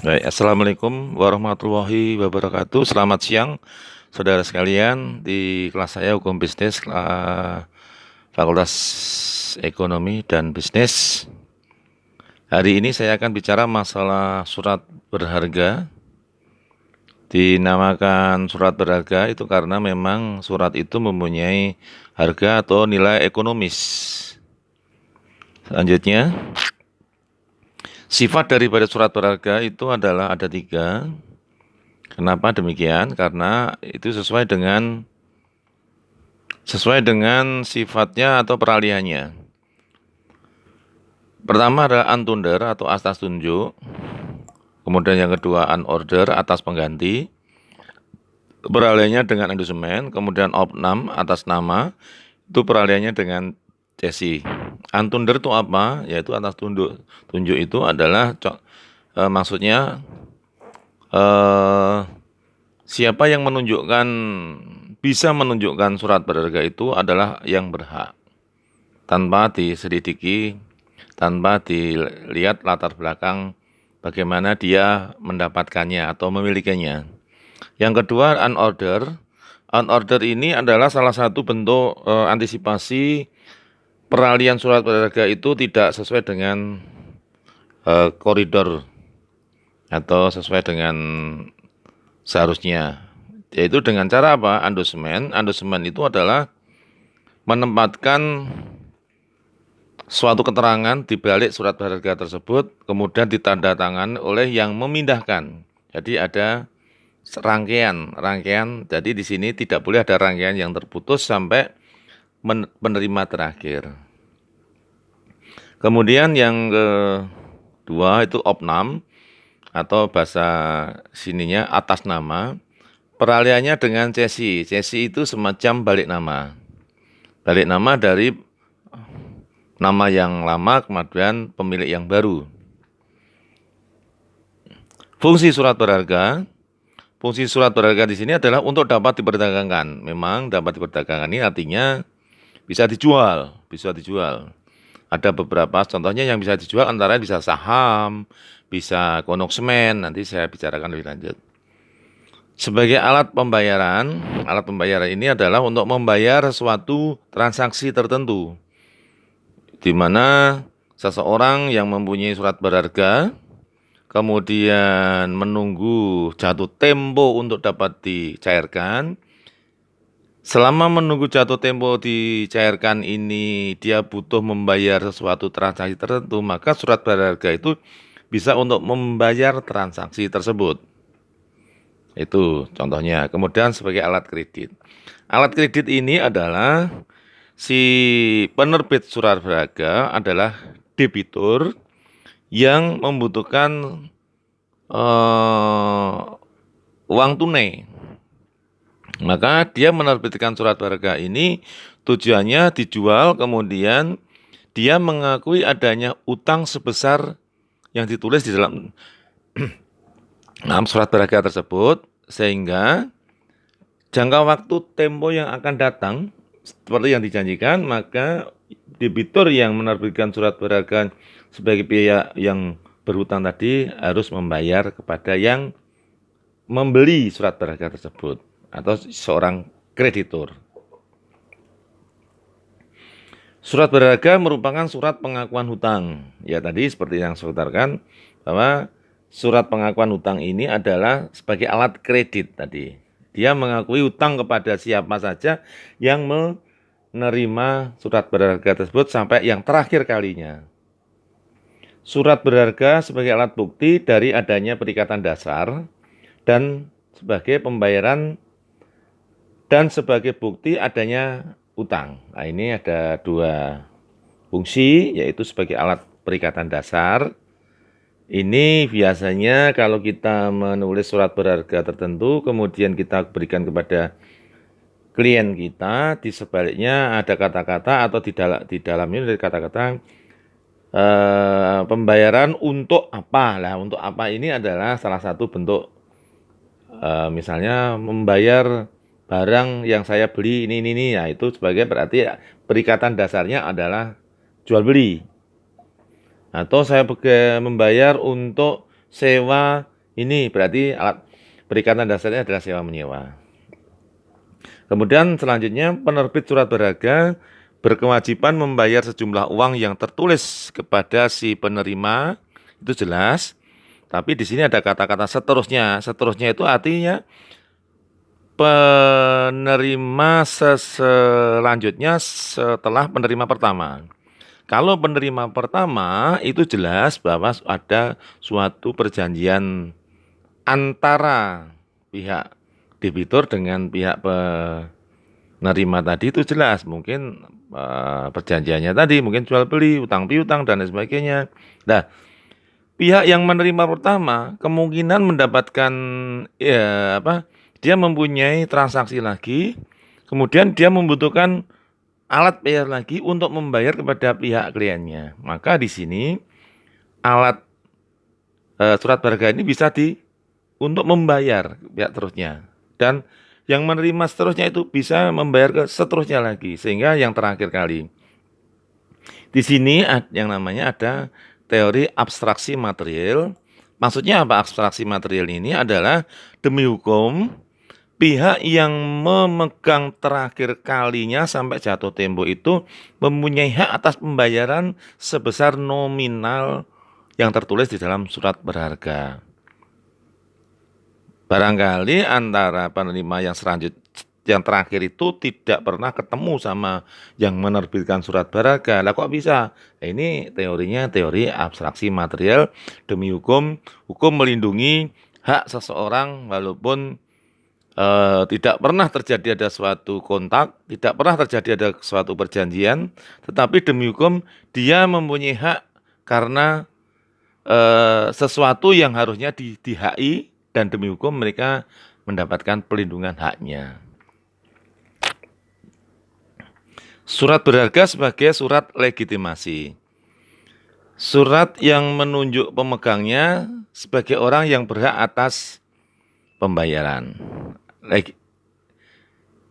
Baik, Assalamualaikum warahmatullahi wabarakatuh. Selamat siang, saudara sekalian. Di kelas saya Hukum Bisnis, Fakultas Ekonomi dan Bisnis. Hari ini saya akan bicara masalah surat berharga. Dinamakan surat berharga itu karena memang surat itu mempunyai harga atau nilai ekonomis. Selanjutnya, sifat daripada surat berharga itu adalah ada 3. Kenapa demikian? Karena itu sesuai dengan sifatnya atau peralihannya. Pertama adalah untunder atau atas tunjuk. Kemudian yang kedua unorder atas pengganti. Peralihannya dengan endorsement. Kemudian opnam atas nama. Itu peralihannya dengan cesi. Untunder itu apa? Yaitu atas tunjuk. Tunjuk itu adalah maksudnya siapa yang bisa menunjukkan surat berharga itu adalah yang berhak, tanpa diselidiki, tanpa dilihat latar belakang bagaimana dia mendapatkannya atau memilikinya. Yang kedua, unorder. Unorder ini adalah salah satu bentuk antisipasi peralihan surat berharga itu tidak sesuai dengan koridor atau sesuai dengan seharusnya. Yaitu dengan cara apa? Endorsement. Endorsement itu adalah menempatkan suatu keterangan di balik surat berharga tersebut, kemudian ditandatangan oleh yang memindahkan. Jadi ada rangkaian. Jadi di sini tidak boleh ada rangkaian yang terputus sampai penerima terakhir. Kemudian yang kedua itu opnam atau bahasa sininya atas nama. Peralihannya dengan cesi. Cesi itu semacam balik nama. Balik nama dari nama yang lama kemudian pemilik yang baru. Fungsi surat berharga. Fungsi surat berharga di sini adalah untuk dapat diperdagangkan. Memang dapat diperdagangkan ini artinya bisa dijual. Ada beberapa contohnya yang bisa dijual antara bisa saham, bisa konoksemen. Nanti saya bicarakan lebih lanjut. Sebagai alat pembayaran ini adalah untuk membayar suatu transaksi tertentu, di mana seseorang yang mempunyai surat berharga, kemudian menunggu jatuh tempo untuk dapat dicairkan. Selama menunggu jatuh tempo dicairkan ini, dia butuh membayar sesuatu transaksi tertentu, maka surat berharga itu bisa untuk membayar transaksi tersebut. Itu contohnya. Kemudian sebagai alat kredit. Alat kredit ini adalah si penerbit surat berharga adalah debitur yang membutuhkan uang tunai. Maka dia menerbitkan surat berharga ini tujuannya dijual, kemudian dia mengakui adanya utang sebesar yang ditulis di dalam surat berharga tersebut, sehingga jangka waktu tempo yang akan datang seperti yang dijanjikan, maka debitur yang menerbitkan surat berharga sebagai pihak yang berhutang tadi harus membayar kepada yang membeli surat berharga tersebut atau seorang kreditur. Surat berharga merupakan surat pengakuan hutang. Ya tadi seperti yang saya utarakan bahwa surat pengakuan hutang ini adalah sebagai alat kredit tadi. Dia mengakui hutang kepada siapa saja yang menerima surat berharga tersebut sampai yang terakhir kalinya. Surat berharga sebagai alat bukti dari adanya perikatan dasar dan sebagai pembayaran dan sebagai bukti adanya utang. Nah, ini ada 2 fungsi, yaitu sebagai alat perikatan dasar. Ini biasanya kalau kita menulis surat berharga tertentu, kemudian kita berikan kepada klien kita, di sebaliknya ada kata-kata atau di dalamnya ada kata-kata pembayaran untuk apa. Lah, untuk apa ini adalah salah satu bentuk misalnya membayar barang yang saya beli ini. Nah, itu sebagai berarti perikatan dasarnya adalah jual beli. Atau saya membayar untuk sewa Ini berarti alat perikanan dasarnya adalah sewa menyewa. Kemudian selanjutnya penerbit surat berharga berkewajiban membayar sejumlah uang yang tertulis kepada si penerima, itu jelas. Tapi di sini ada kata-kata seterusnya. Seterusnya itu artinya penerima selanjutnya setelah penerima pertama. Kalau penerima pertama itu jelas bahwa ada suatu perjanjian antara pihak debitur dengan pihak penerima tadi, itu jelas. Mungkin perjanjiannya tadi mungkin jual beli, utang piutang dan lain sebagainya. Nah, pihak yang menerima pertama kemungkinan mendapatkan ya apa? Dia mempunyai transaksi lagi, kemudian dia membutuhkan alat bayar lagi untuk membayar kepada pihak kliennya. Maka di sini alat surat berharga ini bisa untuk membayar pihak terusnya, dan yang menerima seterusnya itu bisa membayar ke seterusnya lagi, sehingga yang terakhir kali. Di sini yang namanya ada teori abstraksi material. Maksudnya apa abstraksi material ini? Adalah demi hukum pihak yang memegang terakhir kalinya sampai jatuh tempo itu mempunyai hak atas pembayaran sebesar nominal yang tertulis di dalam surat berharga. Barangkali antara penerima yang terakhir itu tidak pernah ketemu sama yang menerbitkan surat berharga. Lah kok bisa? Nah, ini teorinya teori abstraksi material. Demi hukum, hukum melindungi hak seseorang walaupun tidak pernah terjadi ada suatu kontak, tidak pernah terjadi ada suatu perjanjian, tetapi demi hukum dia mempunyai hak karena sesuatu yang harusnya di-HI, dan demi hukum mereka mendapatkan pelindungan haknya. Surat berharga sebagai surat legitimasi. Surat yang menunjuk pemegangnya sebagai orang yang berhak atas pembayaran.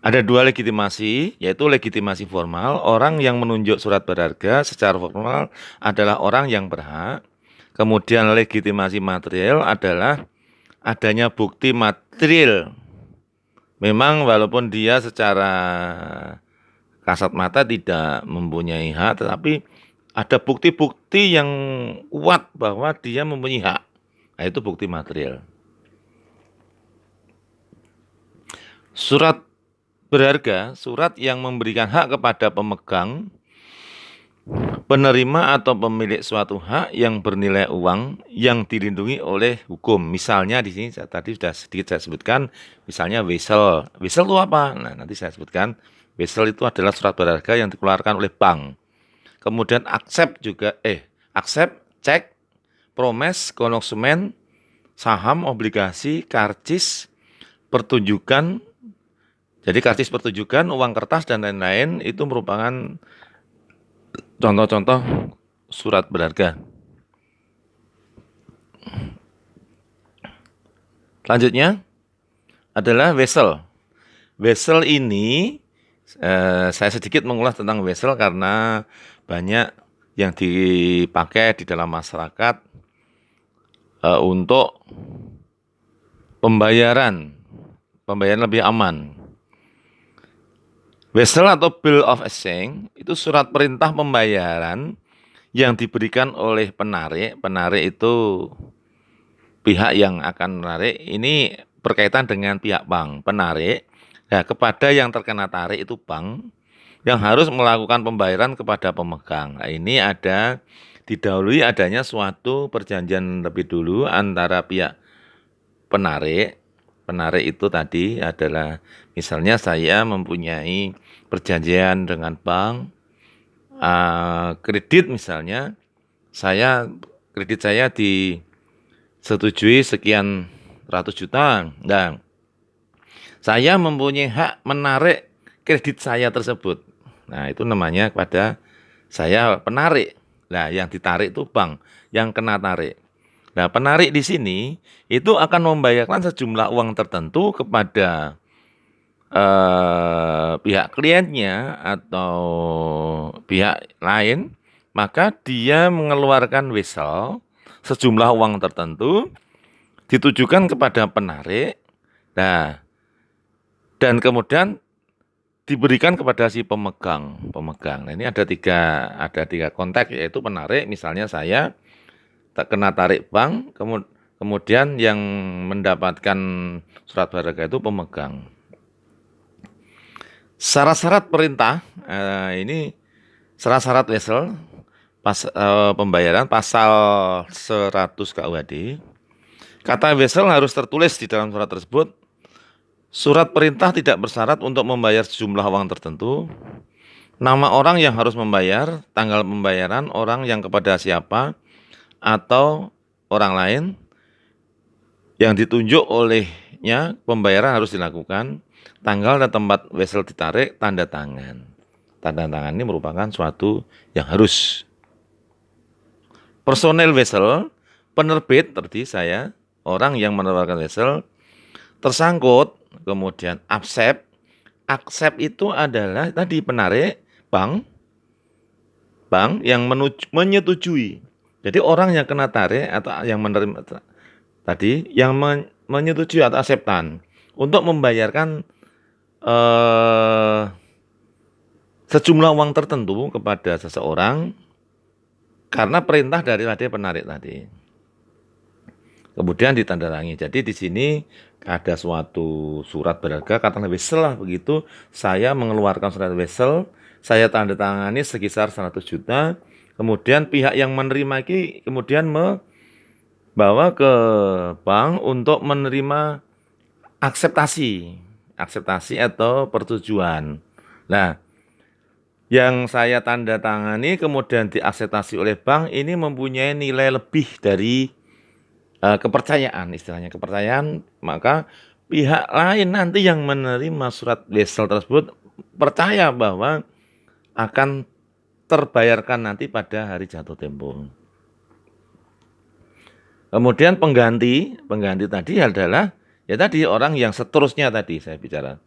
Ada dua legitimasi, yaitu legitimasi formal. Orang yang menunjuk surat berharga secara formal adalah orang yang berhak. Kemudian legitimasi material adalah adanya bukti material. Memang walaupun dia secara kasat mata tidak mempunyai hak, tetapi ada bukti-bukti yang kuat bahwa dia mempunyai hak. Nah, itu bukti material. Surat berharga, surat yang memberikan hak kepada pemegang, penerima atau pemilik suatu hak yang bernilai uang yang dilindungi oleh hukum. Misalnya di sini tadi sudah sedikit saya sebutkan, misalnya wesel. Wesel itu apa? Nah, nanti saya sebutkan. Wesel itu adalah surat berharga yang dikeluarkan oleh bank. Kemudian accept juga, accept, cek, promes, konsumen, saham, obligasi, karcis, pertunjukan. Jadi karcis pertunjukan, uang kertas dan lain-lain itu merupakan contoh-contoh surat berharga. Selanjutnya adalah wesel. Wesel ini saya sedikit mengulas tentang wesel karena banyak yang dipakai di dalam masyarakat untuk pembayaran lebih aman. Wesel atau bill of exchange itu surat perintah pembayaran yang diberikan oleh penarik. Penarik itu pihak yang akan menarik, ini berkaitan dengan pihak bank, penarik. Nah, kepada yang terkena tarik itu bank yang harus melakukan pembayaran kepada pemegang. Nah, ini ada didahului adanya suatu perjanjian lebih dulu antara pihak penarik. Penarik itu tadi adalah misalnya saya mempunyai perjanjian dengan bank, kredit misalnya, kredit saya disetujui sekian ratus juta. Nah, saya mempunyai hak menarik kredit saya tersebut. Nah, itu namanya kepada saya penarik. Nah, yang ditarik itu bank, yang kena tarik. Nah, penarik di sini itu akan membayarkan sejumlah uang tertentu kepada pihak kliennya atau pihak lain, maka dia mengeluarkan wesel sejumlah uang tertentu ditujukan kepada penarik. Nah, dan kemudian diberikan kepada si pemegang. Nah, ini ada tiga konteks, yaitu penarik. Misalnya saya tak kena tarik bank, kemudian yang mendapatkan surat berharga itu pemegang. Syarat-syarat perintah ini syarat-syarat wesel pembayaran pasal 100 KUHD. Kata wesel harus tertulis di dalam surat tersebut. Surat perintah tidak bersyarat untuk membayar sejumlah uang tertentu. Nama orang yang harus membayar, tanggal pembayaran, orang yang kepada siapa, atau orang lain yang ditunjuk olehnya pembayaran harus dilakukan. Tanggal dan tempat wesel ditarik, tanda tangan. Tanda tangan ini merupakan suatu yang harus. Personel wesel, penerbit tadi saya, orang yang menerbitkan wesel, tersangkut, kemudian accept. Accept itu adalah tadi penarik, bank yang menyetujui. Jadi orang yang kena tarik atau yang menerima tadi, yang menyetujui atau akseptan untuk membayarkan sejumlah uang tertentu kepada seseorang karena perintah dari penarik tadi. Kemudian ditandatangani. Jadi di sini ada suatu surat berharga, katakanlah wesel lah begitu. Saya mengeluarkan surat wesel, saya tanda tangani sekitar 100 juta. Kemudian pihak yang menerima ini kemudian membawa ke bank untuk menerima akseptasi atau persetujuan. Nah, yang saya tanda tangani kemudian diakseptasi oleh bank ini mempunyai nilai lebih dari kepercayaan, istilahnya kepercayaan, maka pihak lain nanti yang menerima surat wesel tersebut percaya bahwa akan terbayarkan nanti pada hari jatuh tempo. Kemudian pengganti tadi adalah ya tadi orang yang seterusnya tadi saya bicara.